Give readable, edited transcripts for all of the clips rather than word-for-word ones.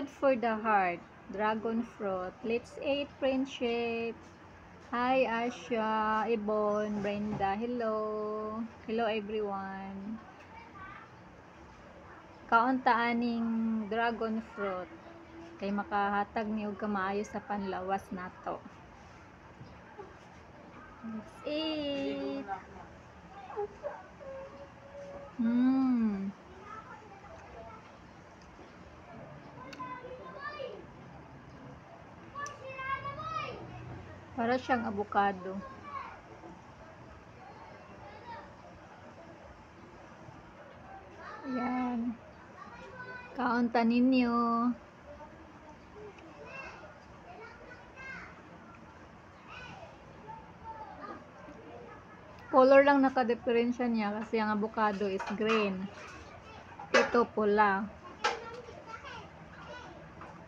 Good for the heart. Dragon fruit. Let's eat, friendship. Hi, Asha, Ibon, Brenda. Hello. Hello, everyone. Kaunta aning dragon fruit. Kay makahatag niyo kamaayo sa panlawas nato. Let's eat. Para siyang avocado. Ayan. Kaunta ninyo. Color lang naka-diferensya niya kasi ang avocado is green. Ito pula.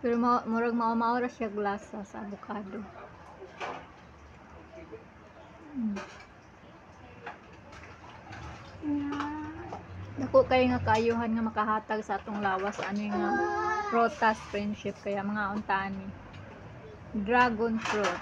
Pero murag maura siya glasa sa avocado. Dako kayo nga kaayuhan nga makahatag sa atong lawas ano nga prutas, friendship, kaya mga untani. Dragon fruit.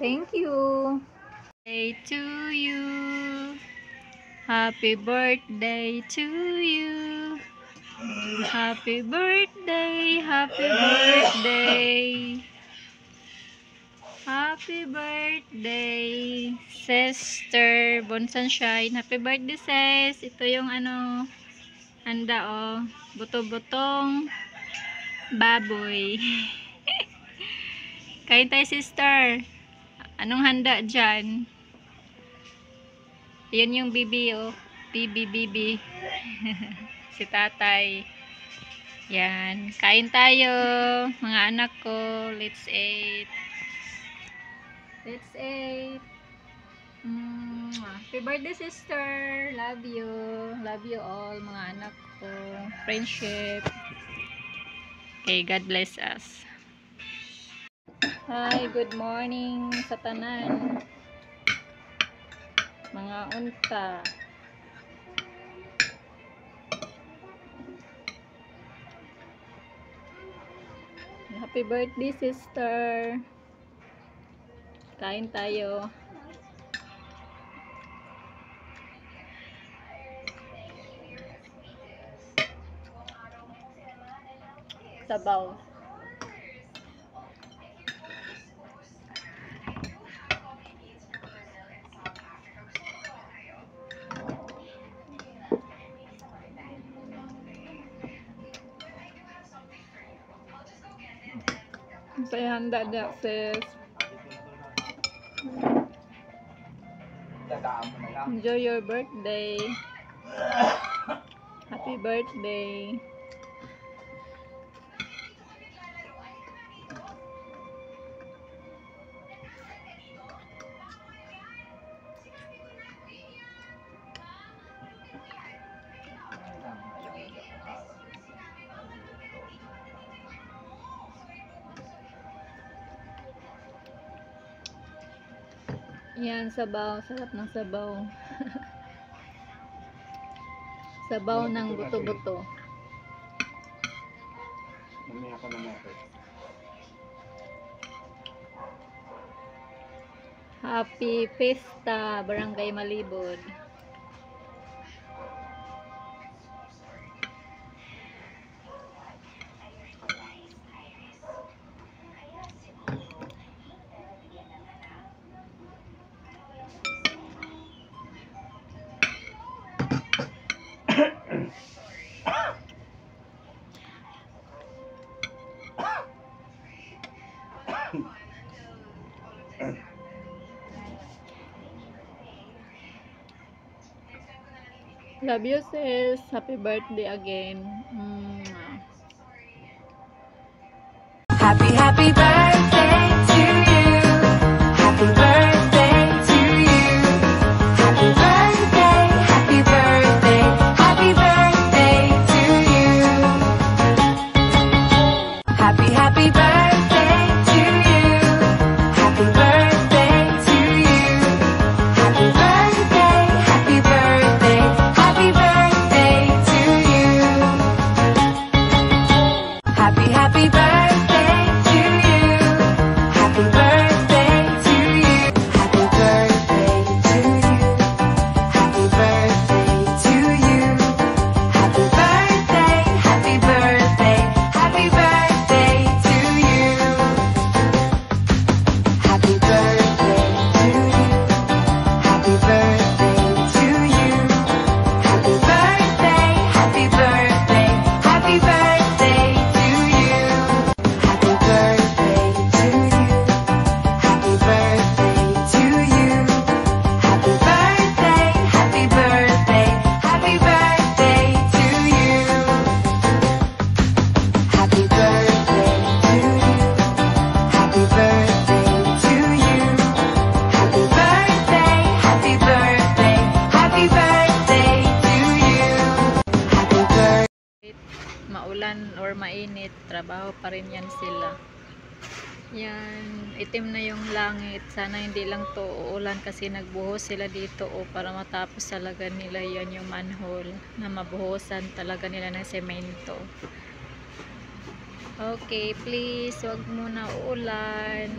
Thank you. Day to you. Happy birthday to you. Happy birthday, happy birthday. Happy birthday, Sister Bon Sunshine. Happy birthday, sis. Ito yung ano, handa oh, buto-butong baboy. Kain tayo, sister. Anong handa dyan? Yan yung bibi oh. Bibi. Si tatay. Yan. Kain tayo. Mga anak ko. Let's eat. Let's eat. Happy birthday, sister. Love you. Love you all, mga anak ko. Friendship. Okay, God bless us. Hi, good morning sa tanan. Mga unta. Happy birthday, sister. Kain tayo. Sabaw. Say handa da, sis. Enjoy your birthday. Happy birthday. Yan, sabaw. Sarap ng sabaw. Sabaw ng buto-buto. Happy Fiesta, Barangay Malibod. Love you, sis. Happy birthday again. Happy birthday to you. Happy birthday to you. Happy birthday, happy birthday, happy birthday to you. nagtatrabaho pa rin yan sila. Yan, itim na yung langit. Sana hindi lang to uulan kasi nagbuhos sila dito para matapos talaga nila yan yung manhole na mabuhosan talaga nila ng semento. Okay, please, wag muna uulan.